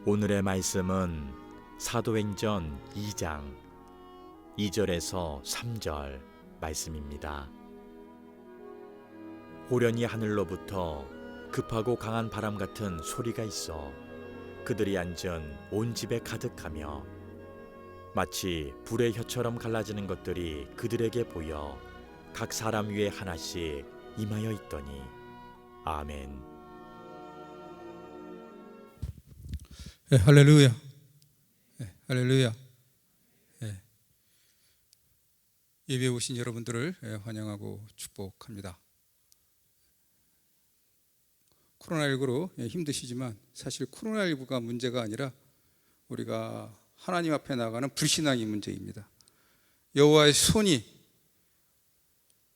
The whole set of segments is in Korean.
오늘의 말씀은 사도행전 2장 2절에서 3절 말씀입니다. 호련히 하늘로부터 급하고 강한 바람 같은 소리가 있어 그들이 앉은 온 집에 가득하며 마치 불의 혀처럼 갈라지는 것들이 그들에게 보여 각 사람 위에 하나씩 임하여 있더니 아멘. 할렐루야. 할렐루야. 예배에 오신 여러분들을 환영하고 축복합니다. 코로나19로 힘드시지만 사실 코로나19가 문제가 아니라 우리가 하나님 앞에 나가는 불신앙이 문제입니다. 여호와의 손이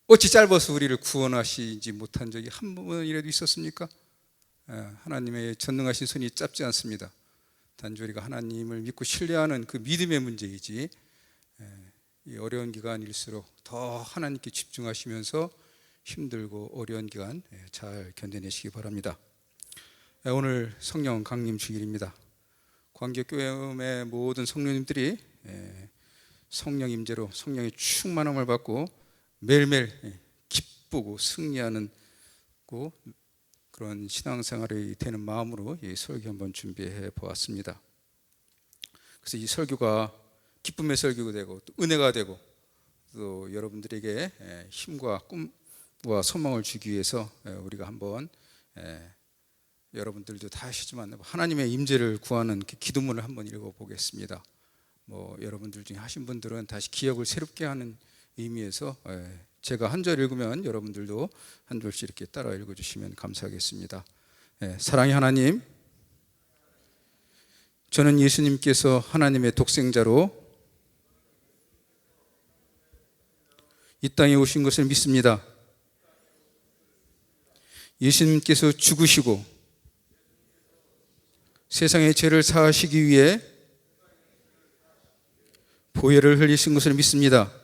어찌 짧아서 우리를 구원하시지 못한 적이 한 번이라도 있었습니까? 하나님의 전능하신 손이 짧지 않습니다. 단지 우리가 하나님을 믿고 신뢰하는 그 믿음의 문제이지, 이 어려운 기간일수록 더 하나님께 집중하시면서 힘들고 어려운 기간 잘 견뎌내시기 바랍니다. 오늘 성령 강림 주일입니다. 광교교회의 모든 성령님들이 성령 임재로 성령의 충만함을 받고 매일매일 기쁘고 승리하는 그런 신앙생활이 되는 마음으로 이 설교 한번 준비해 보았습니다. 그래서 이 설교가 기쁨의 설교가 되고 또 은혜가 되고 또 여러분들에게 힘과 꿈과 소망을 주기 위해서 우리가 한번 여러분들도 다 하시지만 하나님의 임재를 구하는 기도문을 한번 읽어보겠습니다. 여러분들 중에 하신 분들은 다시 기억을 새롭게 하는 의미에서 제가 한 절 읽으면 여러분들도 한 절씩 이렇게 따라 읽어주시면 감사하겠습니다. 사랑의 하나님, 저는 예수님께서 하나님의 독생자로 이 땅에 오신 것을 믿습니다. 예수님께서 죽으시고 세상의 죄를 사하시기 위해 보혈을 흘리신 것을 믿습니다.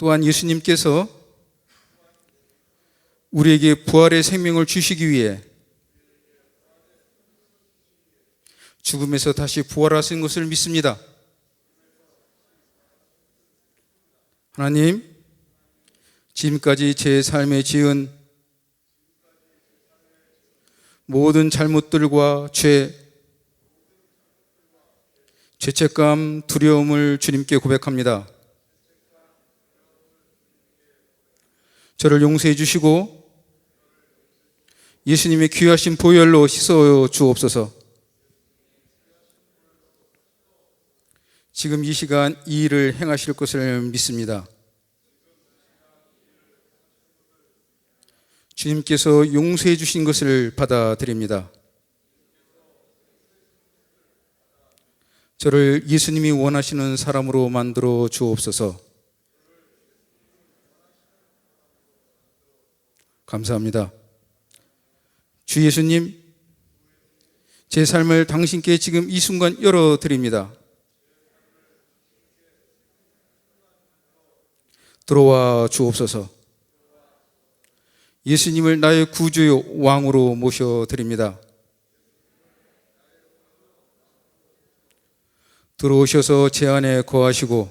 또한 예수님께서 우리에게 부활의 생명을 주시기 위해 죽음에서 다시 부활하신 것을 믿습니다. 하나님, 지금까지 제 삶에 지은 모든 잘못들과 죄책감, 두려움을 주님께 고백합니다. 저를 용서해 주시고 예수님의 귀하신 보혈로 씻어 주옵소서. 지금 이 시간 이 일을 행하실 것을 믿습니다. 주님께서 용서해 주신 것을 받아들입니다. 저를 예수님이 원하시는 사람으로 만들어 주옵소서. 감사합니다. 주 예수님, 제 삶을 당신께 지금 이 순간 열어드립니다. 들어와 주옵소서. 예수님을 나의 구주요 왕으로 모셔드립니다. 들어오셔서 제 안에 거하시고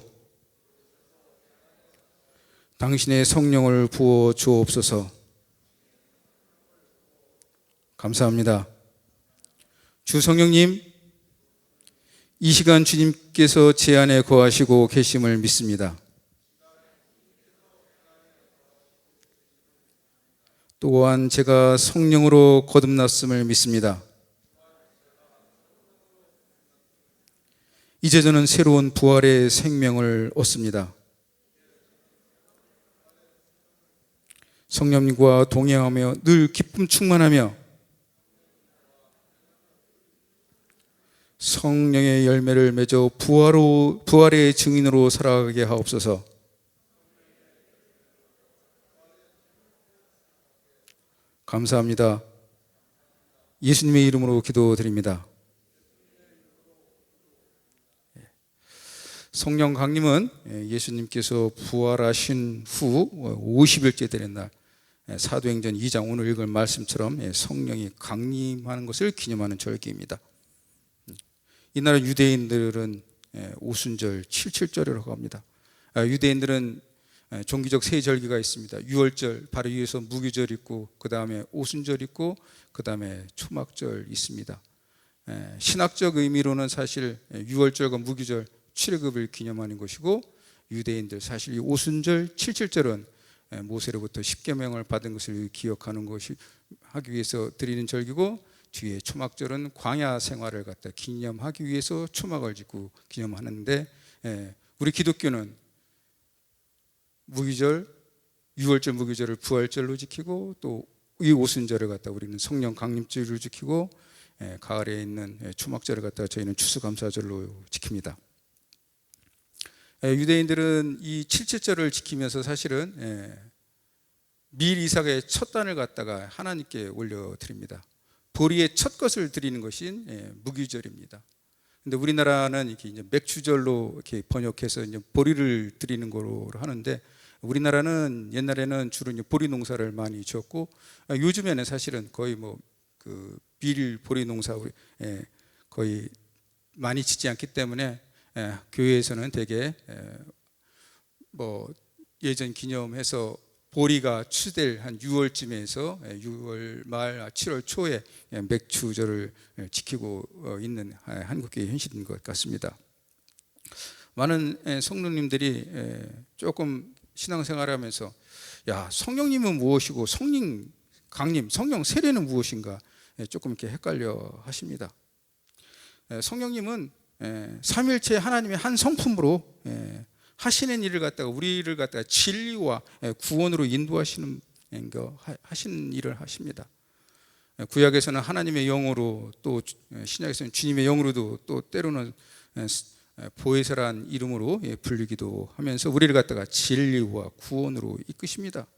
당신의 성령을 부어 주옵소서. 감사합니다. 주 성령님, 이 시간 주님께서 제 안에 거하시고 계심을 믿습니다. 또한 제가 성령으로 거듭났음을 믿습니다. 이제 저는 새로운 부활의 생명을 얻습니다. 성령님과 동행하며 늘 기쁨 충만하며 성령의 열매를 맺어 부활의 증인으로 살아가게 하옵소서. 감사합니다. 예수님의 이름으로 기도드립니다. 성령 강림은 예수님께서 부활하신 후 50일째 되는 날 사도행전 2장 오늘 읽을 말씀처럼 성령이 강림하는 것을 기념하는 절기입니다. 이날은 유대인들은 오순절 77절이라고 합니다. 유대인들은 종기적 세 절기가 있습니다. 유월절 바로 위에서 무교절 있고, 그 다음에 오순절 있고, 그 다음에 초막절 있습니다. 신학적 의미로는 사실 유월절과 무교절 출애굽을 기념하는 것이고, 유대인들 사실 이 오순절 77절은 모세로부터 십계명을 받은 것을 기억하는 것이 하기 위해서 드리는 절기고, 뒤에 초막절은 광야 생활을 갖다 기념하기 위해서 초막을 짓고 기념하는데, 우리 기독교는 무기절, 유월절 무기절을 부활절로 지키고, 또 이 오순절을 갖다 우리는 성령 강림절로 지키고, 가을에 있는 초막절을 갖다 저희는 추수감사절로 지킵니다. 유대인들은 이 칠칠절을 지키면서 사실은 밀 이삭의 첫 단을 갖다가 하나님께 올려드립니다. 보리의 첫 것을 드리는 것인 무기절입니다. 근데 우리나라는 이렇게 이제 맥주절로 이렇게 번역해서 이제 보리를 드리는 거로 하는데, 우리나라는 옛날에는 주로 이제 보리 농사를 많이 지었고, 요즘에는 사실은 거의 밀 보리 농사 거의 많이 짓지 않기 때문에 교회에서는 되게 예전 기념해서 보리가 추될 한 6월쯤에서 6월 말 7월 초에 맥주절을 지키고 있는 한국교회 현실인 것 같습니다. 많은 성도님들이 조금 신앙생활하면서 성령님은 무엇이고 성령 강림, 성령 세례는 무엇인가 조금 이렇게 헷갈려 하십니다. 성령님은 삼일체 하나님의 한 성품으로 하시는 일을 갖다가 우리를 갖다가 진리와 구원으로 인도하시는 하시는 일을 하십니다. 구약에서는 하나님의 영으로, 또 신약에서는 주님의 영으로도, 또 때로는 보혜사란 이름으로 불리기도 하면서 우리를 갖다가 진리와 구원으로 이끄십니다.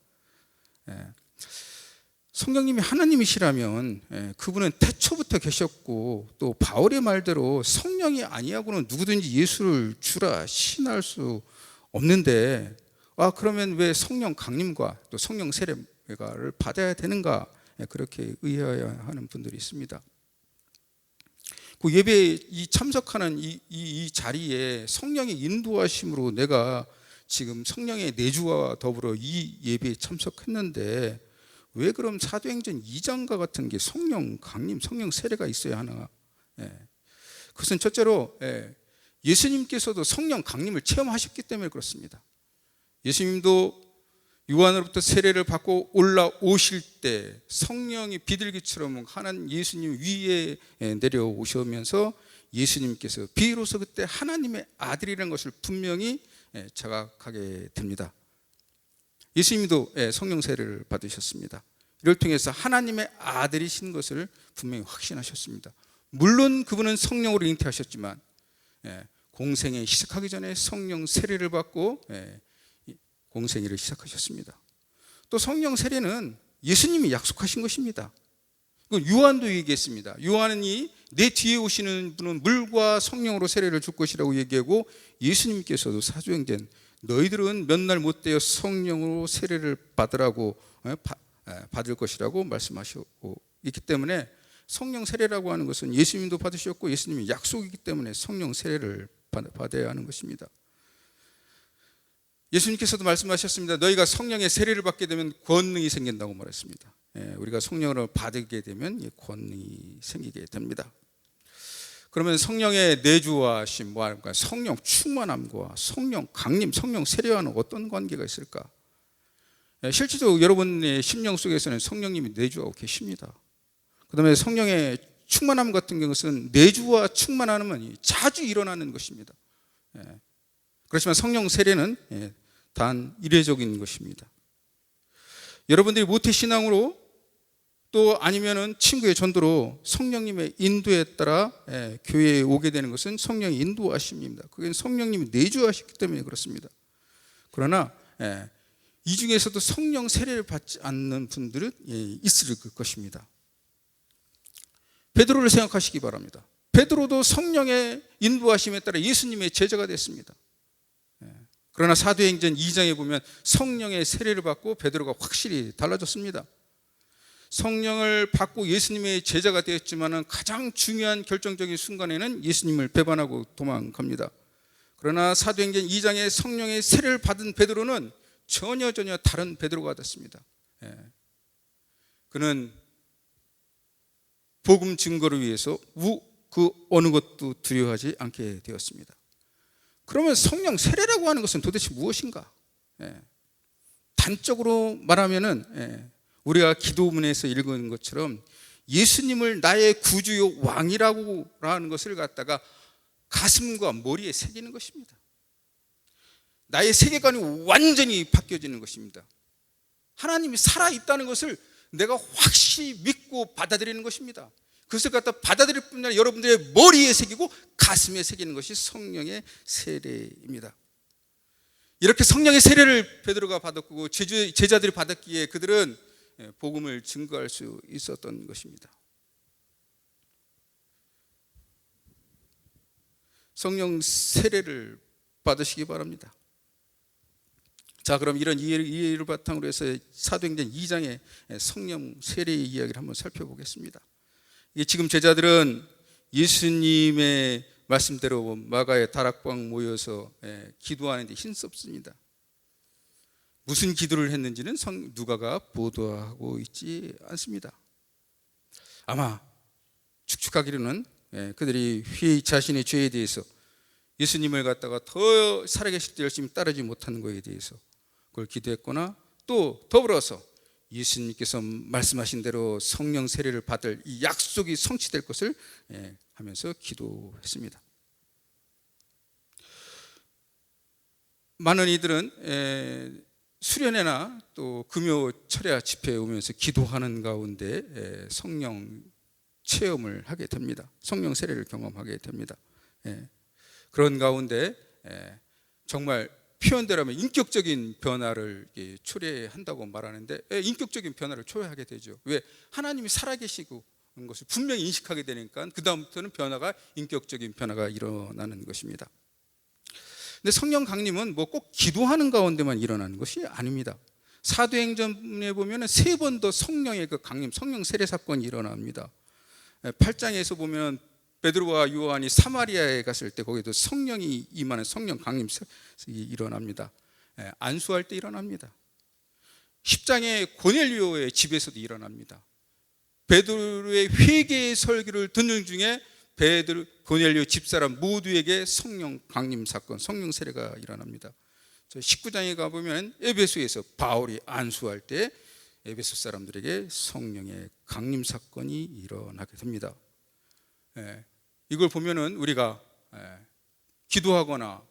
성령님이 하나님이시라면 그분은 태초부터 계셨고, 또 바울의 말대로 성령이 아니하고는 누구든지 예수를 주라 신할 수 없는데, 그러면 왜 성령 강림과 또 성령 세례를 받아야 되는가, 그렇게 의아해하는 분들이 있습니다. 그 예배에 참석하는 이 자리에 성령의 인도하심으로 내가 지금 성령의 내주와 더불어 이 예배에 참석했는데, 왜 그럼 사도행전 2장과 같은 게 성령 강림, 성령 세례가 있어야 하나? 그것은 첫째로 예수님께서도 성령 강림을 체험하셨기 때문에 그렇습니다. 예수님도 요한으로부터 세례를 받고 올라오실 때 성령이 비둘기처럼 하나님 예수님 위에 내려오시면서 예수님께서 비로소 그때 하나님의 아들이라는 것을 분명히 자각하게 됩니다. 예수님도 성령 세례를 받으셨습니다. 이를 통해서 하나님의 아들이신 것을 분명히 확신하셨습니다. 물론 그분은 성령으로 잉태하셨지만 공생애 시작하기 전에 성령 세례를 받고 공생애를 시작하셨습니다. 또 성령 세례는 예수님이 약속하신 것입니다. 요한도 얘기했습니다. 요한이 내 뒤에 오시는 분은 물과 성령으로 세례를 줄 것이라고 얘기하고, 예수님께서도 사도행전 너희들은 몇 날 못 되어 성령으로 세례를 받을 것이라고 말씀하셨고 있기 때문에, 성령 세례라고 하는 것은 예수님도 받으셨고 예수님이 약속이기 때문에 성령 세례를 받아야 하는 것입니다. 예수님께서도 말씀하셨습니다. 너희가 성령의 세례를 받게 되면 권능이 생긴다고 말했습니다. 우리가 성령을 받게 되면 권능이 생기게 됩니다. 그러면 성령의 내주하심, 성령 충만함과 성령 강림, 성령 세례와는 어떤 관계가 있을까? 실제로 여러분의 심령 속에서는 성령님이 내주하고 계십니다. 그 다음에 성령의 충만함 같은 것은 내주와 충만함은 자주 일어나는 것입니다. 그렇지만 성령 세례는 단 이례적인 것입니다. 여러분들이 모태신앙으로 또 아니면은 친구의 전도로 성령님의 인도에 따라 교회에 오게 되는 것은 성령의 인도하심입니다. 그게 성령님이 내주하셨기 때문에 그렇습니다. 그러나 이 중에서도 성령 세례를 받지 않는 분들은 있을 것입니다. 베드로를 생각하시기 바랍니다. 베드로도 성령의 인도하심에 따라 예수님의 제자가 됐습니다. 그러나 사도행전 2장에 보면 성령의 세례를 받고 베드로가 확실히 달라졌습니다. 성령을 받고 예수님의 제자가 되었지만 가장 중요한 결정적인 순간에는 예수님을 배반하고 도망갑니다. 그러나 사도행전 2장에 성령의 세례를 받은 베드로는 전혀 다른 베드로가 됐습니다. 그는 복음 증거를 위해서 그 어느 것도 두려워하지 않게 되었습니다. 그러면 성령 세례라고 하는 것은 도대체 무엇인가? 단적으로 말하면은 우리가 기도문에서 읽은 것처럼 예수님을 나의 구주요 왕이라고 하는 것을 갖다가 가슴과 머리에 새기는 것입니다. 나의 세계관이 완전히 바뀌어지는 것입니다. 하나님이 살아있다는 것을 내가 확실히 믿고 받아들이는 것입니다. 그것을 갖다 받아들일 뿐만 아니라 여러분들의 머리에 새기고 가슴에 새기는 것이 성령의 세례입니다. 이렇게 성령의 세례를 베드로가 받았고 제자들이 받았기에 그들은 복음을 증거할 수 있었던 것입니다. 성령 세례를 받으시기 바랍니다. 자, 그럼 이런 이해를 바탕으로 해서 사도행전 2장의 성령 세례의 이야기를 한번 살펴보겠습니다. 지금 제자들은 예수님의 말씀대로 마가의 다락방 모여서 기도하는데 힘썼습니다. 무슨 기도를 했는지는 누가가 보도하고 있지 않습니다. 아마 축축하기로는 그들이 자신의 죄에 대해서 예수님을 갖다가 더 살아계실 때 열심히 따르지 못하는 것에 대해서 그걸 기도했거나 또 더불어서 예수님께서 말씀하신 대로 성령 세례를 받을 이 약속이 성취될 것을 하면서 기도했습니다. 많은 이들은 수련회나 또 금요 철야 집회에 오면서 기도하는 가운데 성령 체험을 하게 됩니다. 성령 세례를 경험하게 됩니다. 그런 가운데 정말 표현대로 하면 인격적인 변화를 초래한다고 말하는데 인격적인 변화를 초래하게 되죠. 왜? 하나님이 살아계시고 것을 분명히 인식하게 되니까 그 다음부터는 변화가 인격적인 변화가 일어나는 것입니다. 근데 성령 강림은 뭐 꼭 기도하는 가운데만 일어나는 것이 아닙니다. 사도행전에 보면 3번 더 성령의 그 강림, 성령 세례 사건이 일어납니다. 8장에서 보면 베드로와 요한이 사마리아에 갔을 때 거기도 성령이 임하는 성령 강림이 일어납니다. 안수할 때 일어납니다. 10장에 고넬료의 집에서도 일어납니다. 베드로의 회개의 설교를 듣는 중에 고넬료 집사람 모두에게 성령 강림 사건, 성령 세례가 일어납니다. 19장에 가보면 에베소에서 바울이 안수할 때 에베소 사람들에게 성령의 강림 사건이 일어나게 됩니다. 이걸 보면은 우리가 기도하거나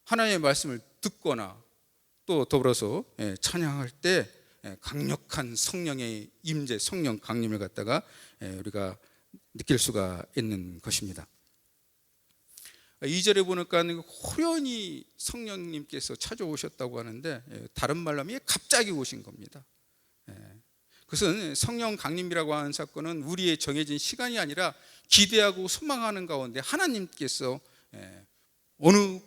하나님의 말씀을 듣거나 또 더불어서 찬양할 때 강력한 성령의 임재, 성령 강림을 갖다가 우리가 느낄 수가 있는 것입니다. 2절에 보니까 호련히 성령님께서 찾아오셨다고 하는데 다른 말로 하면 갑자기 오신 겁니다. 그것은 성령 강림이라고 하는 사건은 우리의 정해진 시간이 아니라 기대하고 소망하는 가운데 하나님께서 어느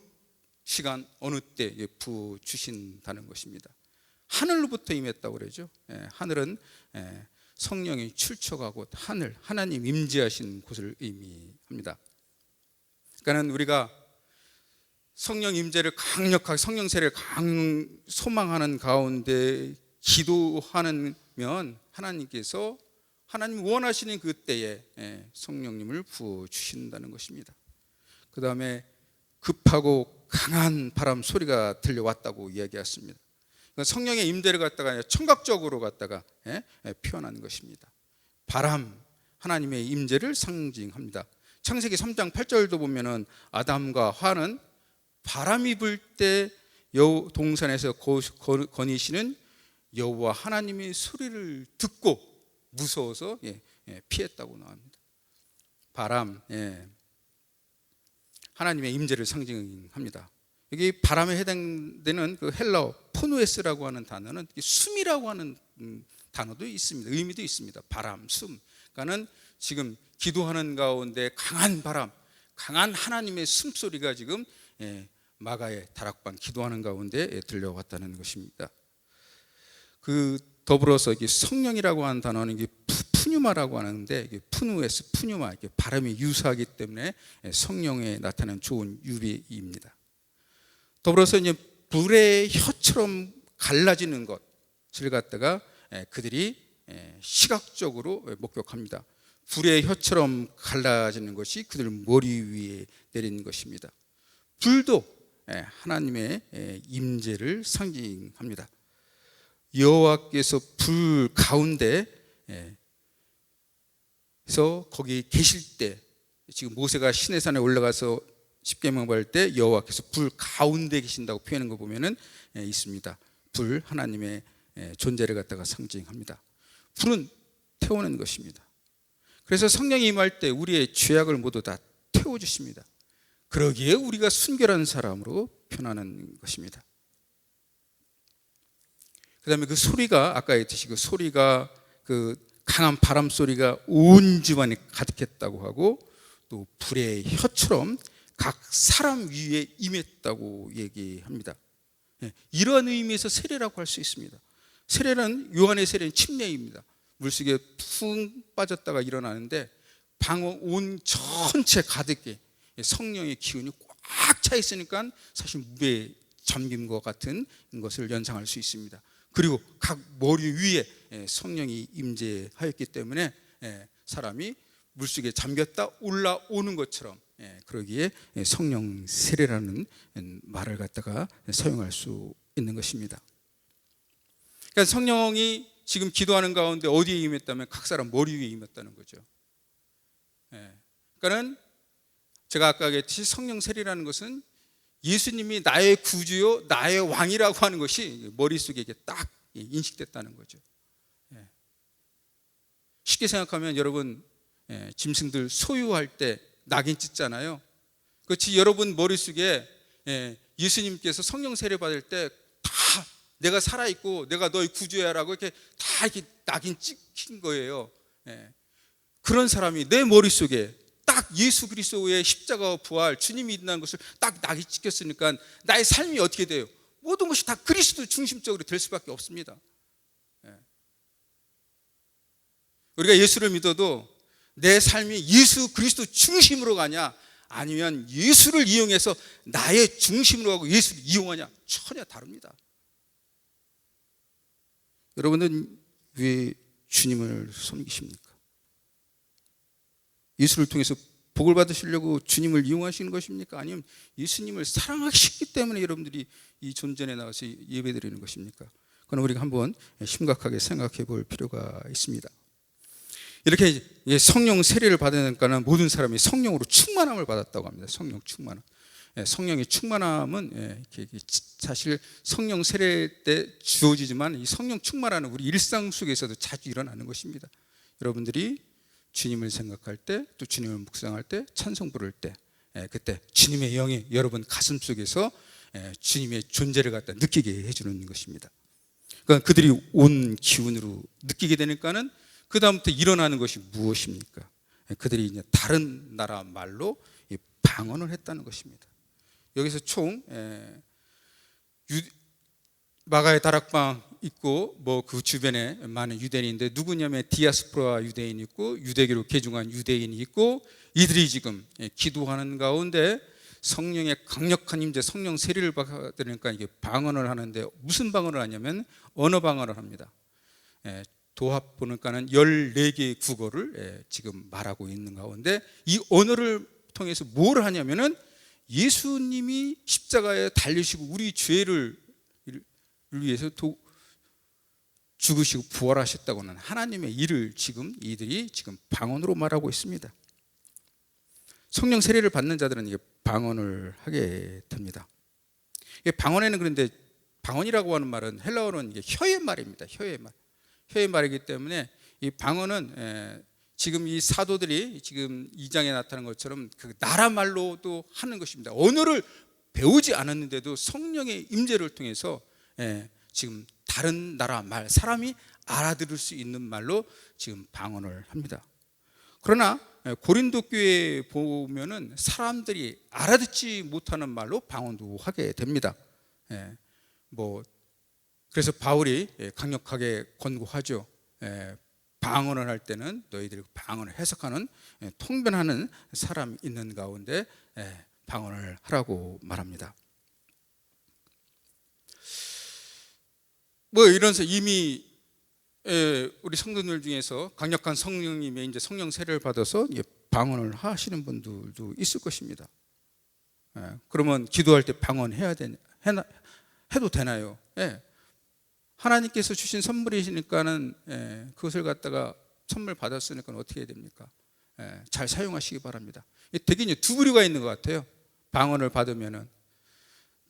시간 어느 때 부어주신다는 것입니다. 하늘로부터 임했다고 그러죠. 하늘은 성령이 출처가고 하나님 임재하신 곳을 의미합니다. 그러니까 우리가 성령 임재를 강력하게 성령 세례를 소망하는 가운데 기도하면 하나님께서 하나님 원하시는 그때에 성령님을 부어주신다는 것입니다. 그 다음에 급하고 강한 바람 소리가 들려왔다고 이야기했습니다. 성령의 임재를 갖다가 청각적으로 갖다가 표현하는 것입니다. 바람, 하나님의 임재를 상징합니다. 창세기 3장 8절도 보면은 아담과 하와는 바람이 불 때 동산에서 거니시는 여호와 하나님의 소리를 듣고 무서워서 피했다고 나옵니다. 바람, 하나님의 임재를 상징합니다. 여기 바람에 해당되는 그 헬라어 포누에스라고 하는 단어는 숨이라고 하는 단어도 있습니다. 의미도 있습니다. 바람, 숨. 그러니까는 지금 기도하는 가운데 강한 바람, 강한 하나님의 숨소리가 지금 마가의 다락방 기도하는 가운데 들려왔다는 것입니다. 그 더불어서 이게 성령이라고 하는 단어는 이게 푸뉴마라고 하는데, 이게 푸누에스 푸뉴마, 이게 발음이 유사하기 때문에 성령에 나타나는 좋은 유비입니다. 더불어서 이제 불의 혀처럼 갈라지는 것을 갖다가 그들이 시각적으로 목격합니다. 불의 혀처럼 갈라지는 것이 그들 머리 위에 내리는 것입니다. 불도 하나님의 임재를 상징합니다. 여호와께서 불 가운데 서 거기 계실 때, 지금 모세가 시내산에 올라가서 십계명 받을 때 여호와께서 불 가운데 계신다고 표현한 거 보면은 있습니다. 불, 하나님의 존재를 갖다가 상징합니다. 불은 태우는 것입니다. 그래서 성령이 임할 때 우리의 죄악을 모두 다 태워주십니다. 그러기에 우리가 순결한 사람으로 변하는 것입니다. 그 다음에 그 소리가, 아까 했듯이 그 소리가, 그 강한 바람 소리가 온 집안에 가득했다고 하고, 또 불의 혀처럼 각 사람 위에 임했다고 얘기합니다. 이러한 의미에서 세례라고 할 수 있습니다. 세례는, 요한의 세례는 침례입니다. 물속에 푹 빠졌다가 일어나는데 방어 온 전체 가득히 성령의 기운이 꽉 차 있으니까 사실 물에 잠긴 것 같은 것을 연상할 수 있습니다. 그리고 각 머리 위에 성령이 임재하였기 때문에 사람이 물속에 잠겼다 올라오는 것처럼, 그러기에 성령 세례라는 말을 갖다가 사용할 수 있는 것입니다. 그러니까 성령이 지금 기도하는 가운데 어디에 임했다면 각 사람 머리 위에 임했다는 거죠. 그러니까는 제가 아까 얘기했듯이 성령 세례라는 것은 예수님이 나의 구주요 나의 왕이라고 하는 것이 머릿속에 딱 인식됐다는 거죠. 쉽게 생각하면 여러분, 짐승들 소유할 때 낙인 찍잖아요. 그렇지, 여러분 머릿속에 예수님께서 성령 세례 받을 때 다 내가 살아있고 내가 너의 구주야라고 이렇게 다 이렇게 낙인 찍힌 거예요. 그런 사람이 내 머릿속에 딱 예수 그리스도의 십자가와 부활, 주님이 있다는 것을 딱 낙이 찍혔으니까 나의 삶이 어떻게 돼요? 모든 것이 다 그리스도 중심적으로 될 수밖에 없습니다. 우리가 예수를 믿어도 내 삶이 예수 그리스도 중심으로 가냐, 아니면 예수를 이용해서 나의 중심으로 가고 예수를 이용하냐, 전혀 다릅니다. 여러분은 왜 주님을 섬기십니까? 예수를 통해서 복을 받으시려고 주님을 이용하시는 것입니까? 아니면 예수님을 사랑하시기 때문에 여러분들이 이 존전에 나와서 예배드리는 것입니까? 그건 우리가 한번 심각하게 생각해 볼 필요가 있습니다. 이렇게 성령 세례를 받으니까는 모든 사람이 성령으로 충만함을 받았다고 합니다. 성령 충만함. 성령의 충만함은 사실 성령 세례 때 주어지지만 이 성령 충만함은 우리 일상 속에서도 자주 일어나는 것입니다. 여러분들이 주님을 생각할 때, 또 주님을 묵상할 때, 찬송 부를 때, 그때 주님의 영이 여러분 가슴 속에서 주님의 존재를 갖다 느끼게 해주는 것입니다. 그러니까 그들이 온 기운으로 느끼게 되니까는 그 다음부터 일어나는 것이 무엇입니까? 그들이 이제 다른 나라 말로 방언을 했다는 것입니다. 여기서 총 마가의 다락방 있고 뭐 그 주변에 많은 유대인인데 누구냐면 디아스포라 유대인이 있고 유대교로 개종한 유대인이 있고, 이들이 지금 기도하는 가운데 성령의 강력한 임재, 성령 세례를 받으니까 이게 방언을 하는데, 무슨 방언을 하냐면 언어 방언을 합니다. 도합 보니까는 14개의 국어를 지금 말하고 있는 가운데, 이 언어를 통해서 뭘 하냐면은 예수님이 십자가에 달리시고 우리 죄를 위해서 죽으시고 부활하셨다고는 하나님의 일을 지금 이들이 지금 방언으로 말하고 있습니다. 성령 세례를 받는 자들은 이게 방언을 하게 됩니다. 방언에는, 그런데 방언이라고 하는 말은 헬라어로는 이게 혀의 말입니다. 혀의 말이기 때문에 이 방언은 지금 이 사도들이 지금 2장에 나타난 것처럼 그 나라 말로도 하는 것입니다. 언어를 배우지 않았는데도 성령의 임재를 통해서 지금 다른 나라 말, 사람이 알아들을 수 있는 말로 지금 방언을 합니다. 그러나 고린도 교회에 보면은 사람들이 알아듣지 못하는 말로 방언도 하게 됩니다. 뭐 그래서 바울이 강력하게 권고하죠. 방언을 할 때는 너희들이 방언을 해석하는 통변하는 사람 있는 가운데 방언을 하라고 말합니다. 뭐 이런서 이미 우리 성도들 중에서 강력한 성령님의 이제 성령 세례를 받아서 방언을 하시는 분들도 있을 것입니다. 그러면 기도할 때 방언해야 해도 되나요? 하나님께서 주신 선물이시니까는 그것을 갖다가 선물 받았으니까 어떻게 해야 됩니까? 잘 사용하시기 바랍니다. 되게 이제 두 부류가 있는 것 같아요. 방언을 받으면은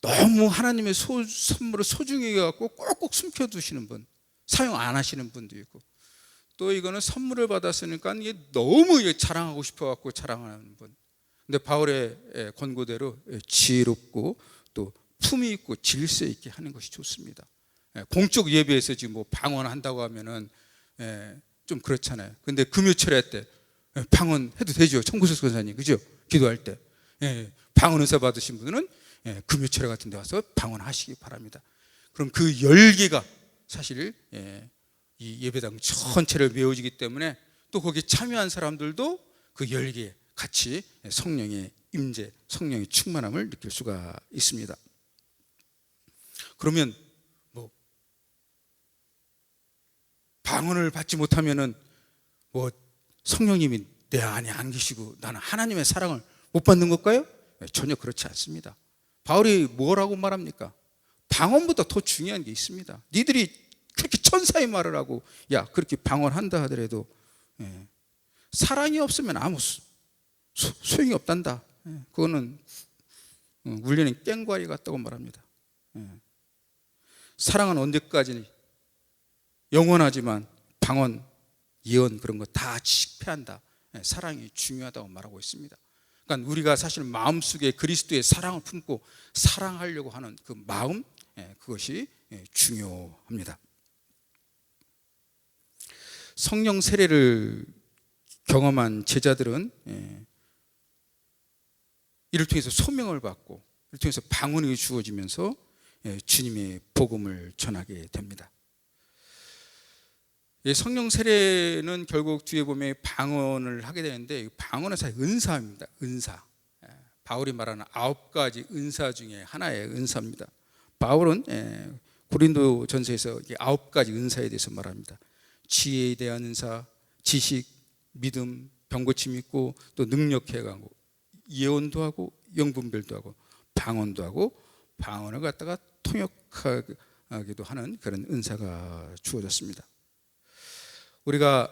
너무 하나님의 선물을 소중히 갖고 꼭꼭 숨겨두시는 분, 사용 안 하시는 분도 있고, 또 이거는 선물을 받았으니까 이게 너무 자랑하고 싶어갖고 자랑하는 분. 근데 바울의 권고대로 지혜롭고 또 품위 있고 질서 있게 하는 것이 좋습니다. 공적 예배에서 지금 뭐 방언한다고 하면은 좀 그렇잖아요. 근데 금요철회 때 방언해도 되죠. 청구석 권사님, 그죠? 기도할 때 방언 은사 받으신 분은 금요철회 같은 데 와서 방언하시기 바랍니다. 그럼 그 열기가 사실 이 예배당 전체를 메워지기 때문에 또 거기에 참여한 사람들도 그 열기에 같이 성령의 임재, 성령의 충만함을 느낄 수가 있습니다. 그러면 뭐 방언을 받지 못하면은 뭐 성령님이 내 안에 안 계시고 나는 하나님의 사랑을 못 받는 걸까요? 전혀 그렇지 않습니다. 바울이 뭐라고 말합니까? 방언보다 더 중요한 게 있습니다. 니들이 그렇게 천사의 말을 하고 야 그렇게 방언한다 하더라도 사랑이 없으면 아무 소용이 없단다. 그거는 울리는 깽과리 같다고 말합니다. 사랑은 언제까지 영원하지만 방언, 예언 그런 거 다 실패한다. 사랑이 중요하다고 말하고 있습니다. 그러니까 우리가 사실 마음속에 그리스도의 사랑을 품고 사랑하려고 하는 그 마음, 그것이 중요합니다. 성령 세례를 경험한 제자들은 이를 통해서 소명을 받고 이를 통해서 방언이 주어지면서 주님의 복음을 전하게 됩니다. 성령 세례는 결국 뒤에 보면 방언을 하게 되는데 방언은 사실 은사입니다. 은사. 바울이 말하는 9가지 은사 중에 하나의 은사입니다. 바울은 고린도 전서에서 9가지 은사에 대해서 말합니다. 지혜에 대한 은사, 지식, 믿음, 병고침 있고 또 능력해가고 예언도 하고 영분별도 하고 방언도 하고 방언을 갖다가 통역하기도 하는 그런 은사가 주어졌습니다. 우리가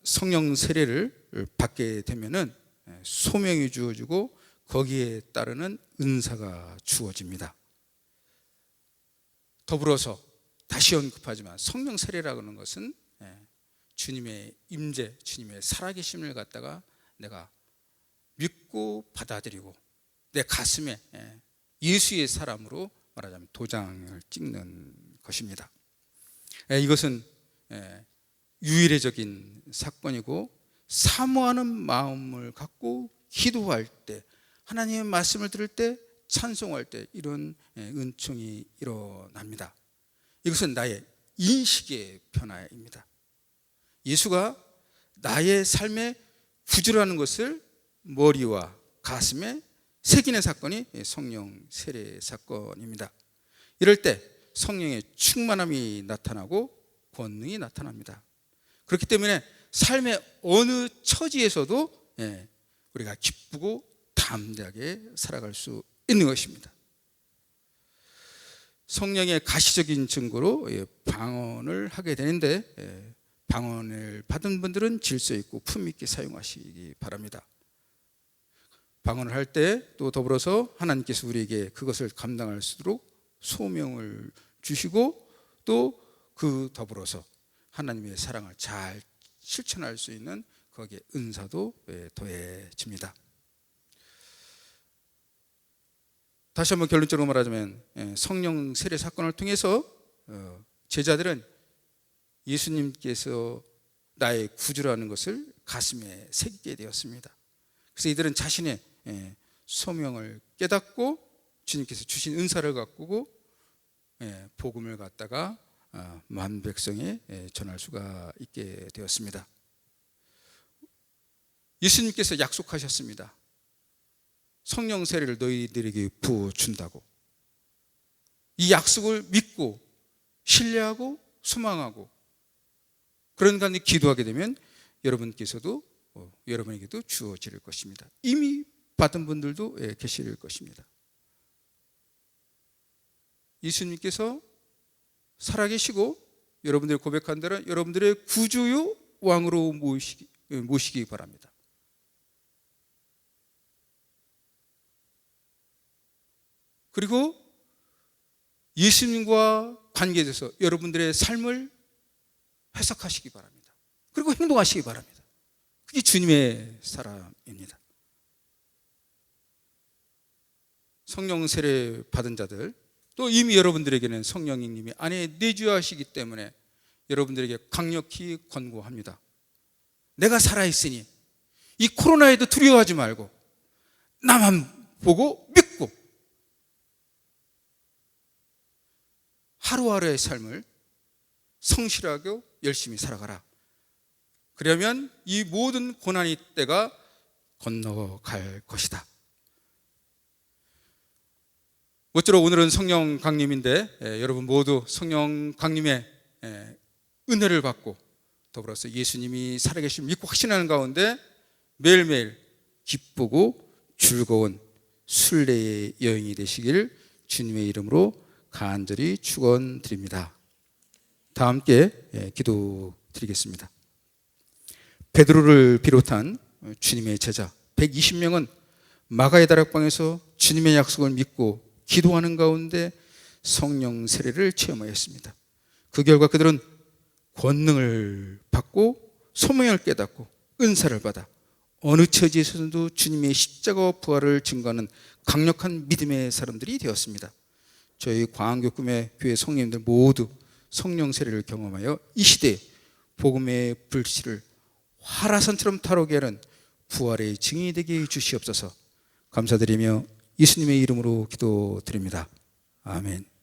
성령 세례를 받게 되면은 소명이 주어지고 거기에 따르는 은사가 주어집니다. 더불어서 다시 언급하지만 성령 세례라고 하는 것은 주님의 임재, 주님의 살아계심을 갖다가 내가 믿고 받아들이고 내 가슴에 예수의 사람으로 말하자면 도장을 찍는 것입니다. 이것은 유일적인 사건이고 사모하는 마음을 갖고 기도할 때 하나님의 말씀을 들을 때 찬송할 때 이런 은총이 일어납니다. 이것은 나의 인식의 변화입니다. 예수가 나의 삶의 구주라는 것을 머리와 가슴에 새기는 사건이 성령 세례 사건입니다. 이럴 때 성령의 충만함이 나타나고 권능이 나타납니다. 그렇기 때문에 삶의 어느 처지에서도 우리가 기쁘고 담대하게 살아갈 수 있는 것입니다. 성령의 가시적인 증거로 방언을 하게 되는데 방언을 받은 분들은 질서 있고 품 있게 사용하시기 바랍니다. 방언을 할 때 또 더불어서 하나님께서 우리에게 그것을 감당할 수 있도록 소명을 주시고 또 그 더불어서 하나님의 사랑을 잘 실천할 수 있는 거기에 은사도 더해집니다. 다시 한번 결론적으로 말하자면 성령 세례 사건을 통해서 제자들은 예수님께서 나의 구주라는 것을 가슴에 새기게 되었습니다. 그래서 이들은 자신의 소명을 깨닫고 주님께서 주신 은사를 가꾸고 복음을 갖다가 만 백성에 전할 수가 있게 되었습니다. 예수님께서 약속하셨습니다. 성령 세례를 너희들에게 부어준다고. 이 약속을 믿고 신뢰하고 소망하고 그런 가운데 기도하게 되면 여러분에게도 주어질 것입니다. 이미 받은 분들도 계실 것입니다. 예수님께서 살아계시고 여러분들이 고백한 대로 여러분들의 구주요 왕으로 모시기 바랍니다. 그리고 예수님과 관계돼서 여러분들의 삶을 해석하시기 바랍니다. 그리고 행동하시기 바랍니다. 그게 주님의 사람입니다. 성령 세례 받은 자들, 또 이미 여러분들에게는 성령님이 안에 내주하시기 때문에 여러분들에게 강력히 권고합니다. 내가 살아있으니 이 코로나에도 두려워하지 말고 나만 보고 믿고 하루하루의 삶을 성실하고 열심히 살아가라. 그러면 이 모든 고난의 때가 건너갈 것이다. 모쪼록 오늘은 성령 강림인데 여러분 모두 성령 강림의 은혜를 받고 더불어서 예수님이 살아계신 믿고 확신하는 가운데 매일매일 기쁘고 즐거운 순례의 여행이 되시길 주님의 이름으로 간절히 축원드립니다. 다 함께 기도드리겠습니다. 베드로를 비롯한 주님의 제자 120명은 마가의 다락방에서 주님의 약속을 믿고 기도하는 가운데 성령 세례를 체험하였습니다. 그 결과 그들은 권능을 받고 소명을 깨닫고 은사를 받아 어느 처지에서도 주님의 십자가와 부활을 증거하는 강력한 믿음의 사람들이 되었습니다. 저희 광안교회 교회 성령님들 모두 성령 세례를 경험하여 이 시대에 복음의 불씨를 화라산처럼 타오르게 하는 부활의 증인이 되게 해주시옵소서. 감사드리며 예수님의 이름으로 기도드립니다. 아멘.